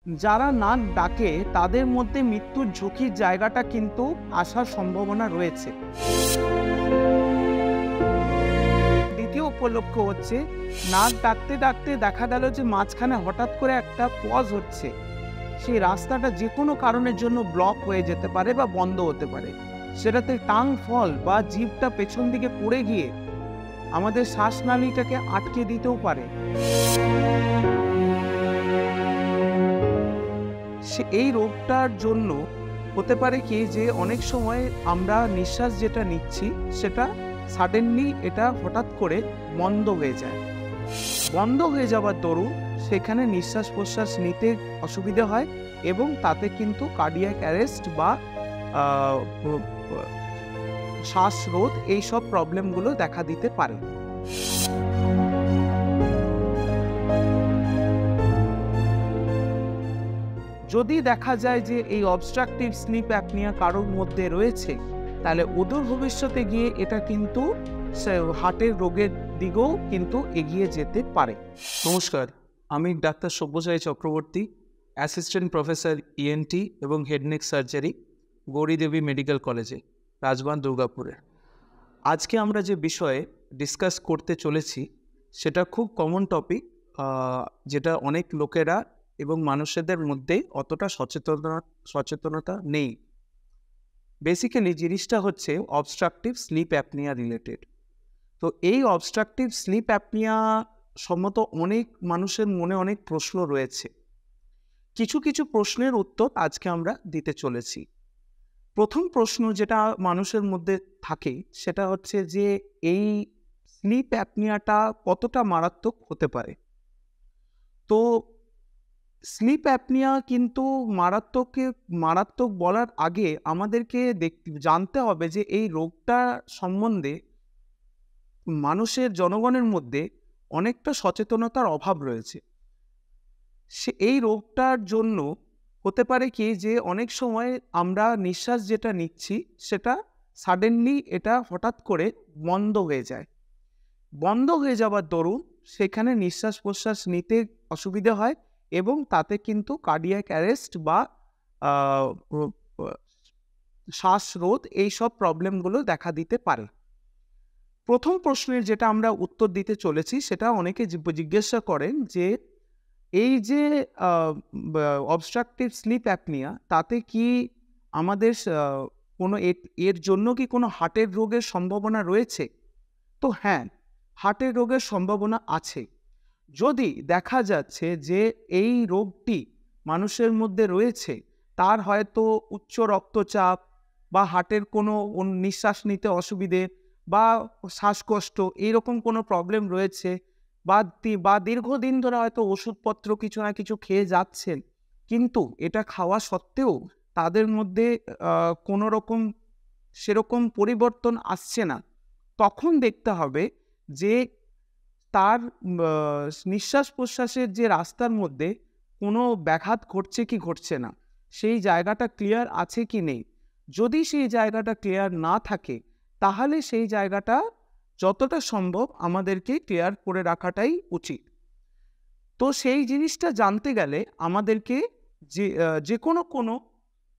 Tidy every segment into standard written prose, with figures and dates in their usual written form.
যারা নাক ডাকে তাদের মধ্যে মৃত্যুর ঝুঁকির জায়গাটা কিন্তু আসার সম্ভাবনা রয়েছে। দ্বিতীয় উপলক্ষ হচ্ছে নাক ডাকতে ডাকতে দেখা গেল যে মাঝখানে হঠাৎ করে একটা পজ হচ্ছে, সেই রাস্তাটা যে কোনো কারণের জন্য ব্লক হয়ে যেতে পারে বা বন্ধ হতে পারে। সেটাতে টাং ফল বা জিভটা পেছন দিকে পড়ে গিয়ে আমাদের শ্বাসনালীটাকে আটকে দিতেও পারে। এই রোগটার জন্য হতে পারে কি যে অনেক সময় আমরা নিঃশ্বাস যেটা নিচ্ছি সেটা সাডেনলি এটা হঠাৎ করে বন্ধ হয়ে যায়। বন্ধ হয়ে যাওয়ার দরুন সেখানে নিঃশ্বাস প্রশ্বাস নিতে অসুবিধা হয় এবং তাতে কিন্তু কার্ডিয়াক অ্যারেস্ট বা শ্বাসরোধ এইসব প্রবলেমগুলো দেখা দিতে পারে। যদি দেখা যায় যে এই অবস্ট্রাকটিভ স্লিপ অ্যাপনিয়া কারোর মধ্যে রয়েছে, তাহলে অদূর ভবিষ্যতে গিয়ে এটা কিন্তু হার্টের রোগের দিকেও কিন্তু এগিয়ে যেতে পারে। নমস্কার, আমি doctor Sabyasachi Chakraborty, assistant professor ENT এবং হেডনেক সার্জারি, গৌরীদেবী মেডিকেল কলেজে, রাজবাঁধ, দুর্গাপুরে। আজকে আমরা যে বিষয়ে ডিসকাস করতে চলেছি সেটা খুব কমন টপিক, যেটা অনেক লোকেরা এবং মানুষদের মধ্যে অতটা সচেতনতা নেই। বেসিক্যালি জিনিসটা হচ্ছে অবস্ট্রাকটিভ স্লিপ অ্যাপনিয়া রিলেটেড। তো এই অবস্ট্রাকটিভ স্লিপ অ্যাপনিয়া সম্মত অনেক মানুষের মনে অনেক প্রশ্ন রয়েছে। কিছু কিছু প্রশ্নের উত্তর আজকে আমরা দিতে চলেছি। প্রথম প্রশ্ন যেটা মানুষের মধ্যে থাকে সেটা হচ্ছে যে এই স্লিপ অ্যাপনিয়াটা কতটা মারাত্মক হতে পারে। তো স্লিপ অ্যাপনিয়া কিন্তু মারাত্মক বলার আগে আমাদেরকে জানতে হবে যে এই রোগটা সম্বন্ধে জনগণের মধ্যে অনেকটা সচেতনতার অভাব রয়েছে। এই রোগটার জন্য হতে পারে কি যে অনেক সময় আমরা নিঃশ্বাস যেটা নিচ্ছি সেটা সাডেনলি এটা হঠাৎ করে বন্ধ হয়ে যায়। বন্ধ হয়ে যাওয়ার দরুন সেখানে নিঃশ্বাস প্রশ্বাস নিতে অসুবিধা হয় এবং তাতে কিন্তু কার্ডিয়াক অ্যারেস্ট বা শ্বাসরোধ এইসব প্রবলেমগুলো দেখা দিতে পারে। প্রথম প্রশ্নের যেটা আমরা উত্তর দিতে চলেছি সেটা অনেকে জিজ্ঞাসা করেন যে এই যে অবস্ট্রাকটিভ স্লিপ অ্যাপনিয়া তাতে কি আমাদের কোনো এর জন্য কি কোনো হার্টের রোগের সম্ভাবনা রয়েছে? তো হ্যাঁ, হার্টের রোগের সম্ভাবনা আছে। যদি দেখা যাচ্ছে যে এই রোগটি মানুষের মধ্যে রয়েছে, তার হয়তো উচ্চ রক্তচাপ বা হার্টের কোনো নিঃশ্বাস নিতে অসুবিধে বা শ্বাসকষ্ট এইরকম কোনো প্রবলেম রয়েছে বা দীর্ঘদিন ধরে হয়তো ওষুধপত্র কিছু না কিছু খেয়ে যাচ্ছেন, কিন্তু এটা খাওয়া সত্ত্বেও তাদের মধ্যে কোনো রকম সেরকম পরিবর্তন আসছে না, তখন দেখতে হবে যে তার নিঃশ্বাস প্রশ্বাসের যে রাস্তার মধ্যে কোনো ব্যাঘাত ঘটছে কি ঘটছে না, সেই জায়গাটা ক্লিয়ার আছে কি নেই। যদি সেই জায়গাটা ক্লিয়ার না থাকে তাহলে সেই জায়গাটা যতটা সম্ভব আমাদেরকে ক্লিয়ার করে রাখাটাই উচিত। তো সেই জিনিসটা জানতে গেলে আমাদেরকে যে কোনো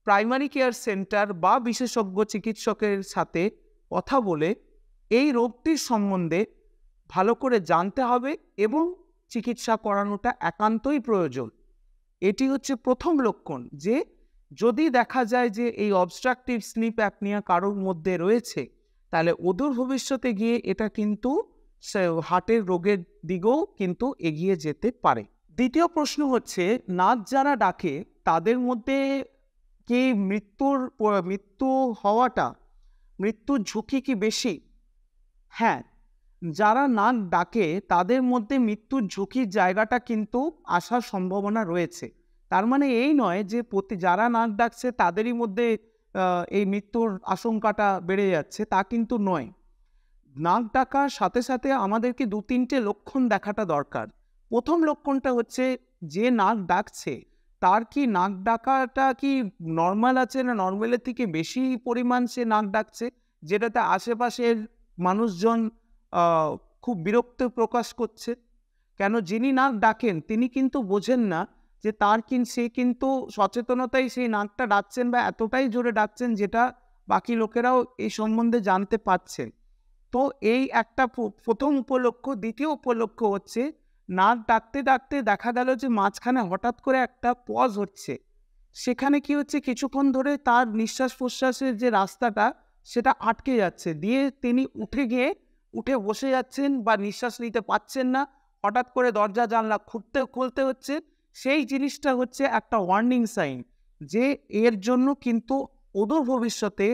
প্রাইমারি কেয়ার সেন্টার বা বিশেষজ্ঞ চিকিৎসকের সাথে কথা বলে এই রোগটির সম্বন্ধে ভালো করে জানতে হবে এবং চিকিৎসা করানোটা একান্তই প্রয়োজন। এটি হচ্ছে প্রথম লক্ষণ যে যদি দেখা যায় যে এই অবস্ট্রাকটিভ স্লিপ অ্যাপনিয়া কারোর মধ্যে রয়েছে, তাহলে অদূর ভবিষ্যতে গিয়ে এটা কিন্তু হার্টের রোগের দিকেও কিন্তু এগিয়ে যেতে পারে। দ্বিতীয় প্রশ্ন হচ্ছে নাক যারা ডাকে তাদের মধ্যে কি মৃত্যুর ঝুঁকি কি বেশি? হ্যাঁ, যারা নাক ডাকে তাদের মধ্যে মৃত্যুর ঝুঁকির জায়গাটা কিন্তু আসার সম্ভাবনা রয়েছে। তার মানে এই নয় যে যারা নাক ডাকছে তাদেরই মধ্যে এই মৃত্যুর আশঙ্কাটা বেড়ে যাচ্ছে, তা কিন্তু নয়। নাক ডাকার সাথে সাথে আমাদেরকে 2-3টে লক্ষণ দেখাটা দরকার। প্রথম লক্ষণটা হচ্ছে যে নাক ডাকছে তার কি নাক ডাকাটা কি নর্মাল আছে না নর্মালের থেকে বেশি পরিমাণ সে নাক ডাকছে, যেটাতে আশেপাশের মানুষজন খুব বিরক্ত প্রকাশ করছে। কেন যিনি নাক ডাকেন তিনি কিন্তু বোঝেন না যে সে কিন্তু সচেতনতায় সেই নাকটা ডাকছেন বা এতটাই জোরে ডাকছেন যেটা বাকি লোকেরাও এই সম্বন্ধে জানতে পারছেন। তো এই একটা প্রথম উপলক্ষ। দ্বিতীয় উপলক্ষ হচ্ছে নাক ডাকতে ডাকতে দেখা গেল যে মাঝখানে হঠাৎ করে একটা পজ হচ্ছে। সেখানে কি হচ্ছে, কিছুক্ষণ ধরে তার নিঃশ্বাস প্রশ্বাসের যে রাস্তাটা সেটা আটকে যাচ্ছে, দিয়ে তিনি উঠে বসে যাচ্ছেন বা নিঃশ্বাস নিতে পারছেন না, হঠাৎ করে দরজা জানলা খুলতে হচ্ছে। সেই জিনিসটা হচ্ছে একটা ওয়ার্নিং সাইন যে এর জন্য কিন্তু অদূর ভবিষ্যতে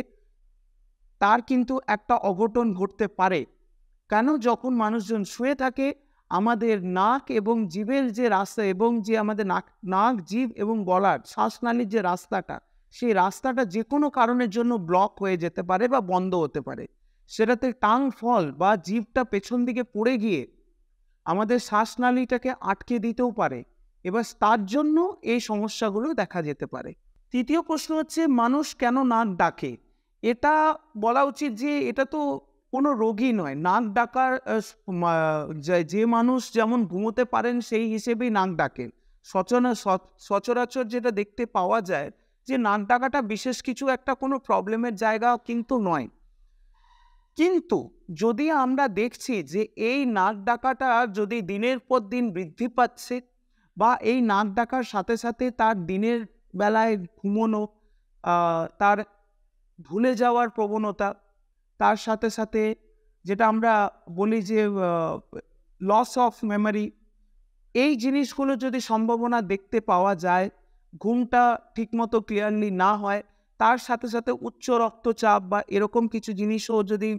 তার কিন্তু একটা অঘটন ঘটতে পারে। কেন, যখন মানুষজন শুয়ে থাকে আমাদের নাক এবং জিভের যে রাস্তা এবং যে আমাদের নাক জিভ এবং গলার শ্বাসনালীর যে রাস্তাটা, সেই রাস্তাটা যে কোনো কারণের জন্য ব্লক হয়ে যেতে পারে বা বন্ধ হতে পারে। সেটাতে টাং ফল বা জিভটা পেছন দিকে পড়ে গিয়ে আমাদের শ্বাসনালীটাকে আটকে দিতেও পারে। এবার তার জন্য এই সমস্যাগুলো দেখা যেতে পারে। তৃতীয় প্রশ্ন হচ্ছে মানুষ কেন নাক ডাকে। এটা বলা উচিত যে এটা তো কোনো রোগই নয়। নাক ডাকার যে মানুষ যেমন ঘুমোতে পারেন সেই হিসেবেই নাক ডাকেন। সচরাচর যেটা দেখতে পাওয়া যায় যে নাক ডাকাটা বিশেষ কিছু একটা কোনো প্রবলেমের জায়গা কিন্তু নয়। কিন্তু যদি আমরা দেখছি যে এই নাক ডাকাটা যদি দিনের পর দিন বৃদ্ধি পাচ্ছে বা এই নাক ডাকার সাথে সাথে তার দিনের বেলায় ঘুমোনো, তার ভুলে যাওয়ার প্রবণতা, তার সাথে সাথে যেটা আমরা বলি যে লস অফ মেমোরি, এই জিনিসগুলো যদি সম্ভাবনা দেখতে পাওয়া যায়, ঘুমটা ঠিকমতো ক্লিয়ারলি না হয়, তার সাথে সাথে উচ্চ রক্তচাপ বা এরকম কিছু জিনিসও যদি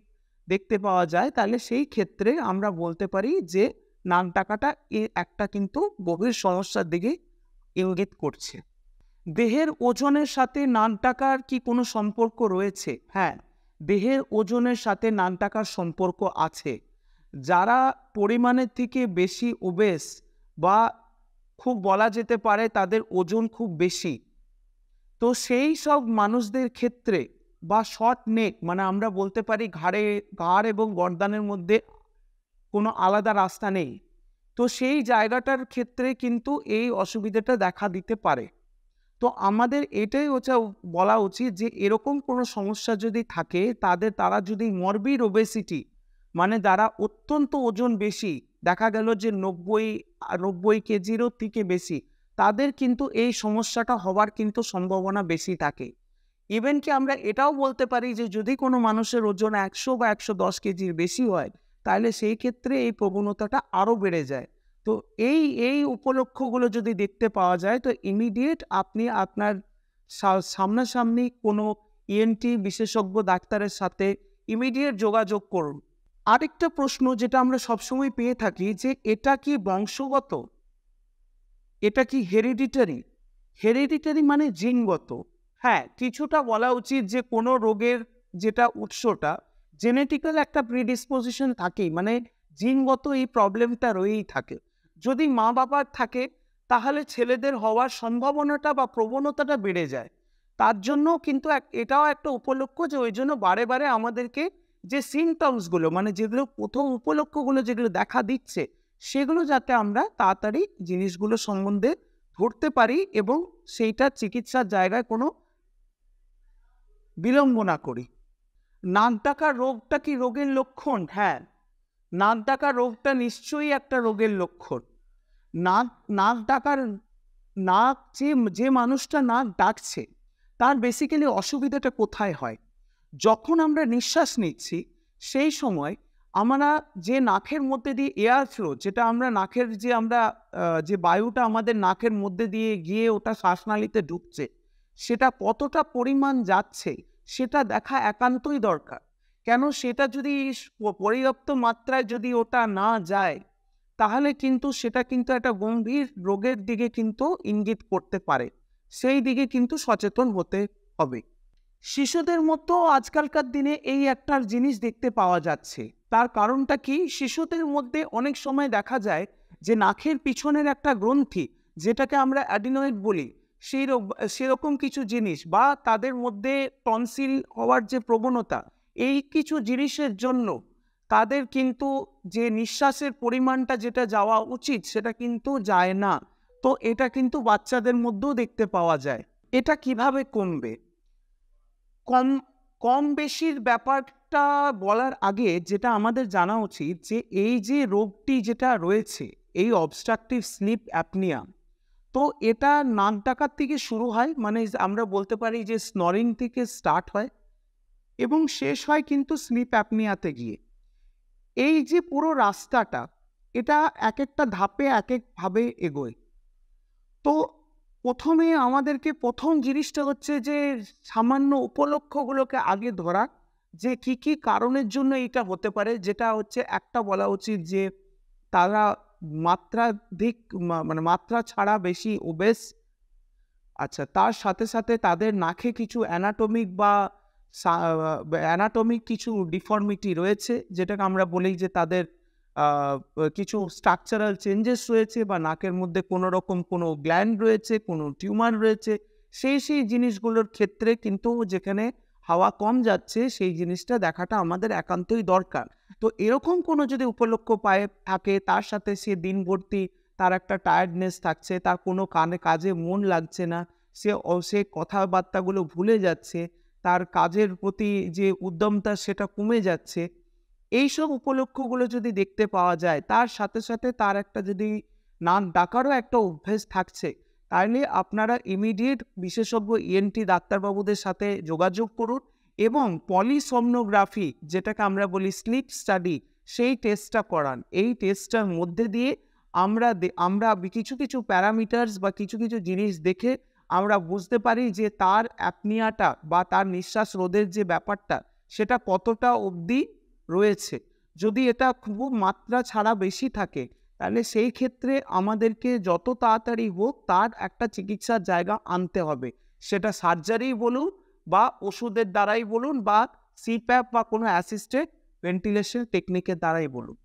দেখতে পাওয়া যায়, তাহলে সেই ক্ষেত্রে আমরা বলতে পারি যে নাক ডাকাটা একটা কিন্তু গভীর সমস্যার দিকে ইঙ্গিত করছে। দেহের ওজনের সাথে নাক ডাকার কি কোনো সম্পর্ক রয়েছে? হ্যাঁ, দেহের ওজনের সাথে নাক ডাকার সম্পর্ক আছে। যারা পরিমাণের থেকে বেশি ওবেস বা খুব বলা যেতে পারে তাদের ওজন খুব বেশি, তো সেই সব মানুষদের ক্ষেত্রে বা শর্ট নেক, মানে আমরা বলতে পারি ঘাড় এবং গর্দানের মধ্যে কোনো আলাদা রাস্তা নেই, তো সেই জায়গাটার ক্ষেত্রে কিন্তু এই অসুবিধাটা দেখা দিতে পারে। তো আমাদের এটাই বলা উচিত যে এরকম কোনো সমস্যা যদি থাকে তারা যদি মরবিড ওবেসিটি, মানে যারা অত্যন্ত ওজন বেশি, দেখা গেল যে 90 কেজিরও থেকে বেশি, তাদের কিন্তু এই সমস্যাটা হওয়ার কিন্তু সম্ভাবনা বেশি থাকে। ইভেন কি আমরা এটাও বলতে পারি যে যদি কোনো মানুষের ওজন 100 বা 110 কেজির বেশি হয়, তাহলে সেই ক্ষেত্রে এই প্রবণতাটা আরও বেড়ে যায়। তো এই উপলক্ষগুলো যদি দেখতে পাওয়া যায়, তো ইমিডিয়েট আপনি আপনার সামনাসামনি কোনো ইএনটি বিশেষজ্ঞ ডাক্তারের সাথে ইমিডিয়েট যোগাযোগ করুন। আরেকটা প্রশ্ন যেটা আমরা সবসময় পেয়ে থাকি যে এটা কি বংশগত, এটা কি হেরিডিটারি? হেরিডিটারি মানে জিনগত। হ্যাঁ, কিছুটা বলা উচিত যে কোনো রোগের যেটা উৎসটা জেনেটিক্যাল একটা প্রিডিসপোজিশন থাকেই, মানে জিনগত এই প্রবলেমটা রয়েই থাকে। যদি মা বাবার থাকে তাহলে ছেলেদের হওয়ার সম্ভাবনাটা বা প্রবণতাটা বেড়ে যায়। তার জন্য কিন্তু এটাও একটা উপলক্ষ যে ওই জন্য বারে বারে আমাদেরকে যে সিমটমসগুলো, মানে যেগুলো প্রথম উপলক্ষগুলো যেগুলো দেখা দিচ্ছে, সেগুলো যাতে আমরা তাড়াতাড়ি জিনিসগুলো সম্বন্ধে ধরতে পারি এবং সেইটা চিকিৎসার জায়গায় কোনো বিলম্ব না করি। নাক ডাকা রোগটা কি রোগের লক্ষণ? হ্যাঁ, নাক ডাকা রোগটা নিশ্চয়ই একটা রোগের লক্ষণ। নাক ডাকার যে মানুষটা নাক ডাকছে তার বেসিক্যালি অসুবিধাটা কোথায় হয়? যখন আমরা নিঃশ্বাস নিচ্ছি সেই সময় আমরা যে নাকের মধ্যে দিয়ে এয়ার ফ্লো, যেটা আমরা নাকের যে বায়ুটা আমাদের নাকের মধ্যে দিয়ে গিয়ে ওটা শ্বাসনালীতে ঢুকছে, সেটা কতটা পরিমাণ যাচ্ছে সেটা দেখা একান্তই দরকার। কেন, সেটা যদি পর্যাপ্ত মাত্রায় যদি ওটা না যায়, তাহলে কিন্তু সেটা কিন্তু একটা গম্ভীর রোগের দিকে কিন্তু ইঙ্গিত করতে পারে। সেই দিকে কিন্তু সচেতন হতে হবে। শিশুদের মতো আজকালকার দিনে এই একটা জিনিস দেখতে পাওয়া যাচ্ছে। তার কারণটা কি? শিশুদের মধ্যে অনেক সময় দেখা যায় যে নাকের পিছনের একটা গ্রন্থি, যেটাকে আমরা অ্যাডিনয়েড বলি, সেরকম কিছু জিনিস বা তাদের মধ্যে টনসিল হওয়ার যে প্রবণতা, এই কিছু জিনিসের জন্য তাদের কিন্তু যে নিঃশ্বাসের পরিমাণটা যেটা যাওয়া উচিত সেটা কিন্তু যায় না। তো এটা কিন্তু বাচ্চাদের মধ্যেও দেখতে পাওয়া যায়। এটা কিভাবে কমবে? কম কম বেশির ব্যাপারটা বলার আগে যেটা আমাদের জানা উচিত যে এই যে রোগটি যেটা রয়েছে, এই অবস্ট্রাকটিভ স্লিপ অ্যাপনিয়া, তো এটা নাক ডাকার থেকে শুরু হয়, মানে আমরা বলতে পারি যে স্নরিং থেকে স্টার্ট হয় এবং শেষ হয় কিন্তু স্লিপ অ্যাপনিয়াতে গিয়ে। এই যে পুরো রাস্তাটা, এটা এক একটা ধাপে এক একভাবে এগোয়। তো প্রথমে আমাদেরকে প্রথম জিনিসটা হচ্ছে যে সামান্য উপলক্ষগুলোকে আগে ধরা, যে কি কি কারণের জন্য এটা হতে পারে। যেটা হচ্ছে একটা বলা উচিত যে তারা মাত্রাধিক মানে মাত্রা ছাড়া বেশি ওবেস। আচ্ছা, তার সাথে সাথে তাদের নাকে কিছু অ্যানাটমিক বা অ্যানাটমিক কিছু ডিফর্মিটি রয়েছে, যেটাকে আমরা বলি যে তাদের কিছু স্ট্রাকচারাল চেঞ্জেস রয়েছে, বা নাকের মধ্যে কোনো রকম কোনো গ্ল্যান্ড রয়েছে, কোনো টিউমার রয়েছে। সেই জিনিসগুলোর ক্ষেত্রে কিন্তু যেখানে হাওয়া কম যাচ্ছে সেই জিনিসটা দেখাটা আমাদের একান্তই দরকার। তো এরকম কোনো যদি উপলক্ষ পায়ে থাকে, তার সাথে সে দিনভর্তি তার একটা টায়ার্ডনেস থাকছে, তার কোনো কাজে মন লাগছে না, সে কথাবার্তাগুলো ভুলে যাচ্ছে, তার কাজের প্রতি যে উদ্যমতা সেটা কমে যাচ্ছে, এইসব উপলক্ষগুলো যদি দেখতে পাওয়া যায়, তার সাথে সাথে তার একটা যদি নাক ডাকারও একটা অভ্যেস থাকছে, তাহলে আপনারা ইমিডিয়েট বিশেষজ্ঞ ইএনটি ডাক্তারবাবুদের সাথে যোগাযোগ করুন এবং পলিসোমনোগ্রাফি, যেটাকে আমরা বলি স্লিপ স্টাডি, সেই টেস্টটা করান। এই টেস্টটার মধ্যে দিয়ে আমরা কিছু কিছু প্যারামিটার্স বা কিছু কিছু জিনিস দেখে আমরা বুঝতে পারি যে তার অ্যাপনিয়াটা বা তার নিঃশ্বাস রোধের যে ব্যাপারটা সেটা কতটা অবধি রয়েছে। যদি এটা খুব মাত্রা ছাড়া বেশি থাকে, তাহলে সেই ক্ষেত্রে আমাদেরকে যত তাড়াতাড়ি হোক তার একটা চিকিৎসার জায়গা আনতে হবে। সেটা সার্জারি বলুন বা ওষুধের দ্বারাই বলুন বা সিপ্যাপ বা কোনো অ্যাসিস্টেড ভেন্টিলেশন টেকনিকের দ্বারাই বলুন।